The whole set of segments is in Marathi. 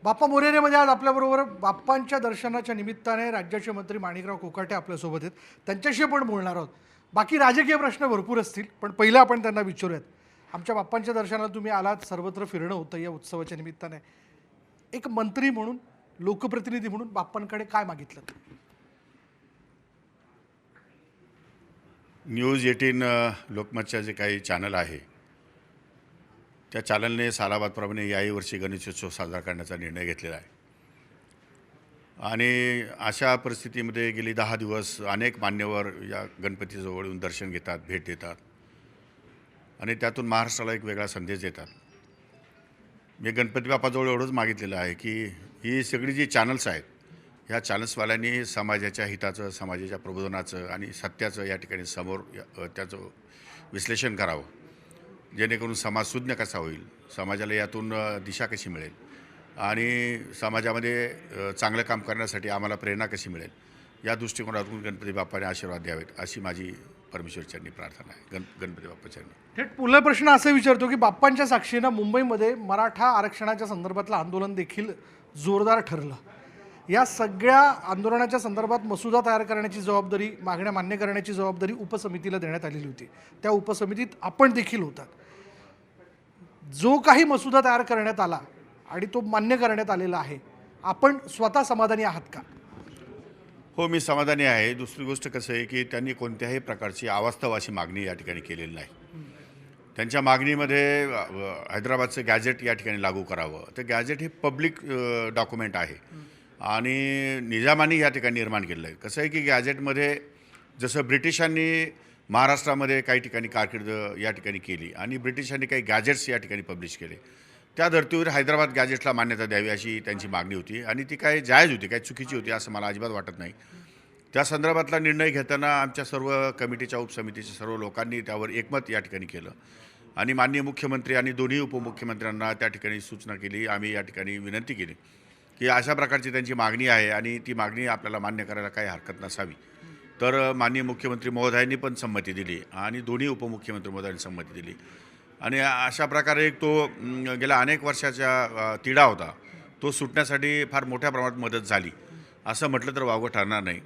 बाप्पा मोरेरेमध्ये आज आपल्याबरोबर बाप्पांच्या दर्शनाच्या निमित्ताने राज्याचे मंत्री माणिकराव कोकाटे आपल्यासोबत आहेत. त्यांच्याशी आपण बोलणार आहोत. बाकी राजकीय प्रश्न भरपूर असतील, पण पहिलं आपण त्यांना विचारूयात. आमच्या बाप्पांच्या दर्शनाला तुम्ही आलात, सर्वत्र फिरणं होतं या उत्सवाच्या निमित्ताने. एक मंत्री म्हणून, लोकप्रतिनिधी म्हणून बाप्पांकडे काय मागितलं? न्यूज 18 लोकमतच्या जे काही चॅनल आहे त्या चॅनलने सालाबादप्रमाणे याही वर्षी गणेशोत्सव साजरा करण्याचा निर्णय घेतलेला आहे. आणि अशा परिस्थितीमध्ये गेली 10 दिवस अनेक मान्यवर या गणपतीजवळ येऊन दर्शन घेतात, भेट देतात आणि त्यातून महाराष्ट्राला एक वेगळा संदेश देतात. मी गणपती बाप्पाजवळ एवढंच मागितलेलं आहे की ही सगळी जी चॅनल्स आहेत ह्या चॅनल्सवाल्यांनी समाजाच्या हिताचं, समाजाच्या प्रबोधनाचं आणि सत्याचं या ठिकाणी समोर त्याचं विश्लेषण करावं, जेणेकरून समाज सुज्ञ कसा होईल, समाजाला यातून दिशा कशी मिळेल आणि समाजामध्ये चांगलं काम करण्यासाठी आम्हाला प्रेरणा कशी मिळेल, या दृष्टिकोनातून गणपती बाप्पाने आशीर्वाद द्यावेत अशी माझी परमेश्वरचरणी प्रार्थना आहे. गणपती बाप्पाचरणी थेट पुढला प्रश्न असा विचारतो की बाप्पांच्या साक्षीनं मुंबईमध्ये मराठा आरक्षणाच्या संदर्भातलं आंदोलन देखील जोरदार ठरलं. या सगळ्या आंदोलनाच्या संदर्भात मसुदा तयार करण्याची जबाबदारी, मागण्या मान्य करण्याची जबाबदारी उपसमितीला देण्यात आलेली होती. त्या उपसमितीत आपण देखील होतात. जो काही मसुदा तयार करण्यात आला आणि तो मान्य करण्यात आलेला आहे, आपण स्वतः समाधानी आहात का? हो, मी समाधानी आहे. दुसरी गोष्ट कसं आहे की त्यांनी कोणत्याही प्रकारची अवास्तव अशी मागणी या ठिकाणी केलेली नाही. त्यांच्या मागणीमध्ये हैदराबादचं गॅजेट या ठिकाणी लागू करावं. तर गॅजेट हे पब्लिक डॉक्युमेंट आहे आणि निजामांनी या ठिकाणी निर्माण केलेलं आहे. कसं आहे की गॅजेटमध्ये जसं ब्रिटिशांनी महाराष्ट्रामध्ये काही ठिकाणी कारकीर्द या ठिकाणी केली आणि ब्रिटिशांनी काही गॅजेट्स या ठिकाणी पब्लिश केले, त्या धर्तीवर हैदराबाद गॅजेटला मान्यता द्यावी अशी त्यांची मागणी होती आणि ती काही जायज होती, काही चुकीची होती असं मला अजिबात वाटत नाही. त्या संदर्भातला निर्णय घेताना आमच्या सर्व कमिटीच्या, उपसमितीच्या सर्व लोकांनी त्यावर एकमत या ठिकाणी केलं आणि माननीय मुख्यमंत्री आणि दोन्ही उपमुख्यमंत्र्यांना त्या ठिकाणी सूचना केली. आम्ही या ठिकाणी विनंती केली की अशा प्रकारची त्यांची मागणी आहे आणि ती मागणी आपल्याला मान्य करायला काही हरकत नसावी. तर माननीय मुख्यमंत्री महोदयांनी पण संमती दिली आणि दोन्ही उपमुख्यमंत्री महोदयांनी संमती दिली आणि अशा प्रकारे तो गेल्या अनेक वर्षाचा तिढा होता, तो सुटण्यासाठी फार मोठ्या प्रमाणात मदत झाली असं म्हटलं तर वावगं ठरणार नाही.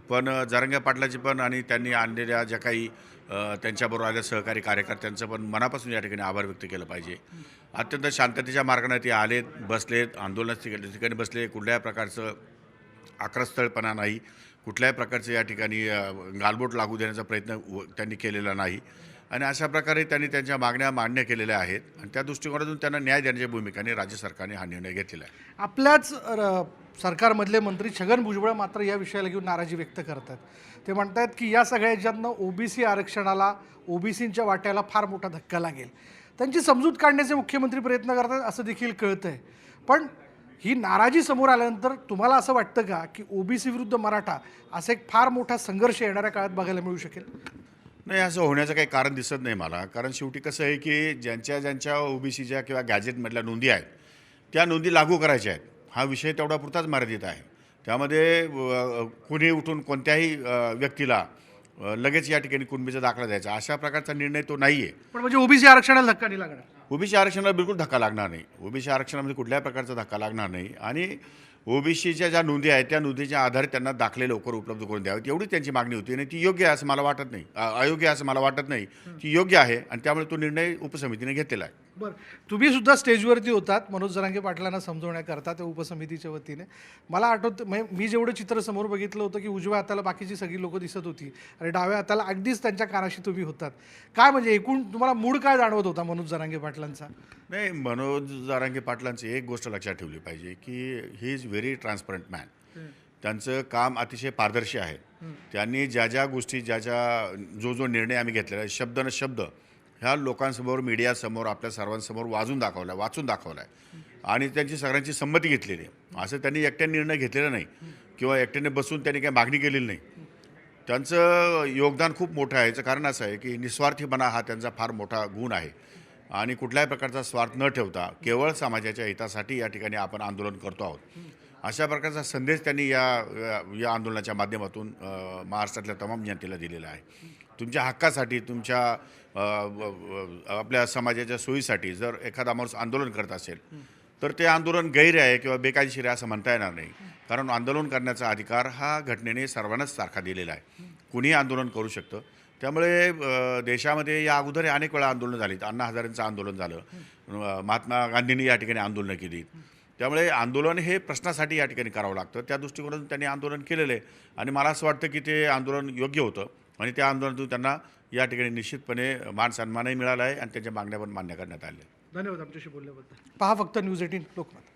पण जरांगे पाटलाची पण आणि त्यांनी आणलेल्या ज्या काही त्यांच्याबरोबर आलेल्या सहकारी कार्यकर्त्यांचं पण मनापासून या ठिकाणी आभार व्यक्त केलं पाहिजे. अत्यंत शांततेच्या मार्गाने ते आलेत, बसलेत, आंदोलनाच्या ठिकाणी बसले. कुठल्याही प्रकारचं आक्रस्थळपणा नाही, कुठल्याही प्रकारचं या ठिकाणी गालबोट लागू देण्याचा प्रयत्न त्यांनी केलेला नाही आणि अशा प्रकारे त्यांनी त्यांच्या मागण्या मान्य केलेल्या आहेत आणि त्या दृष्टिकोनातून त्यांना न्याय देण्याच्या भूमिकेने राज्य सरकारने हा निर्णय घेतलेला आहे. आपल्याच सरकारमधले मंत्री छगन भुजबळ मात्र या विषयाला घेऊन नाराजी व्यक्त करतात. ते म्हणतात की या सगळ्या याच्यातनं ओबीसी आरक्षणाला, ओबीसींच्या वाट्याला फार मोठा धक्का लागेल. त्यांची समजूत काढण्याचे मुख्यमंत्री प्रयत्न करतात असं देखील कळतं आहे. पण ही नाराजी समोर आल्यानंतर तुम्हाला असं वाटतं का की ओबीसी विरुद्ध मराठा असा एक फार मोठा संघर्ष येणाऱ्या काळात बघायला मिळू शकेल? नाही, असं होण्याचं काही कारण दिसत नाही मला. कारण शेवटी कसं आहे की ज्यांच्या ओबीसीच्या किंवा गॅजेटमधल्या नोंदी आहेत त्या नोंदी लागू करायच्या आहेत. हा विषय तेवढा पुरताच मर्यादित आहे. त्यामध्ये कुणी उठून कोणत्याही व्यक्तीला लगेच या ठिकाणी कुणबीचा दाखला द्यायचा अशा प्रकारचा निर्णय तो नाही आहे. पण म्हणजे ओबीसी आरक्षणाला धक्का नाही लागणार? ओबीसी आरक्षणाला बिलकुल धक्का लागणार नाही. ओबीसी आरक्षणामध्ये कुठल्याही प्रकारचा धक्का लागणार नाही आणि ओबीसीच्या ज्या नोंदी आहेत त्या नोंदीच्या आधारे त्यांना दाखले लवकर उपलब्ध करून द्यावेत एवढी त्यांची मागणी होती आणि ती योग्य आहे असं मला वाटत नाही, अयोग्य आहे असं मला वाटत नाही. ती योग्य आहे आणि त्यामुळे तो निर्णय उपसमितीने घेतलेला आहे. बरं, तुम्ही सुद्धा स्टेजवरती होतात मनोज जरांगे पाटलांना समजवण्याकरता त्या उपसमितीच्या वतीने. मला आठवतं, म्हणजे मी जेवढं चित्र समोर बघितलं होतं की उजव्या हाताला बाकीची सगळी लोकं दिसत होती आणि डाव्या हाताला अगदीच त्यांच्या कानाशी तुम्ही होतात. काय म्हणजे एकूण तुम्हाला मूड काय जाणवत होता मनोज जरांगे पाटलांचा? नाही, मनोज जरांगे पाटलांची एक गोष्ट लक्षात ठेवली पाहिजे की he is very transparent man. त्यांचं काम अतिशय पारदर्शी आहे. त्यांनी ज्या गोष्टी, जो निर्णय आम्ही घेतलेला आहे, शब्द न शब्द ह्या लोकांसमोर, मीडियासमोर, आपल्या सर्वांसमोर वाचून दाखवला आहे आणि त्यांची सगळ्यांची संमती घेतलेली आहे. असं त्यांनी एकट्याने निर्णय घेतलेला नाही किंवा एकट्याने बसून त्यांनी काही मागणी केलेली नाही. त्यांचं योगदान खूप मोठं आहे. याचं कारण असं आहे की निस्वार्थीपणा हा त्यांचा फार मोठा गुण आहे आणि कुठल्याही प्रकारचा स्वार्थ न ठेवता केवळ समाजाच्या हितासाठी या ठिकाणी आपण आंदोलन करतो आहोत अशा प्रकारचा संदेश त्यांनी या आंदोलनाच्या माध्यमातून महाराष्ट्रातल्या तमाम जनतेला दिलेला आहे. तुमच्या हक्कासाठी, तुमच्या आपल्या समाजाच्या सोयीसाठी जर एखादा माणूस आंदोलन करत असेल तर ते आंदोलन गैर आहे किंवा बेकायदेशीर आहे असं म्हणता येणार नाही. कारण आंदोलन करण्याचा अधिकार हा घटनेने सर्वांनाच सारखा दिलेला आहे. कुणीही आंदोलन करू शकतं. त्यामुळे देशामध्ये या अगोदर अनेक वेळा आंदोलनं झालीत. अण्णा हजारेंचं आंदोलन झालं, महात्मा गांधींनी या ठिकाणी आंदोलनं केली. त्यामुळे आंदोलन हे प्रश्नासाठी या ठिकाणी करावं लागतं. त्या दृष्टिकोनातून त्यांनी आंदोलन केलेलं आहे आणि मला असं वाटतं की ते आंदोलन योग्य होतं आणि त्या आंदोलनातून त्यांना या ठिकाणी निश्चितपणे मान सन्मानही मिळाला आहे आणि त्यांच्या मागण्या पण मान्य करण्यात आल्या. धन्यवाद आमच्याशी बोलल्याबद्दल. पहा फक्त न्यूज 18 लोकमत.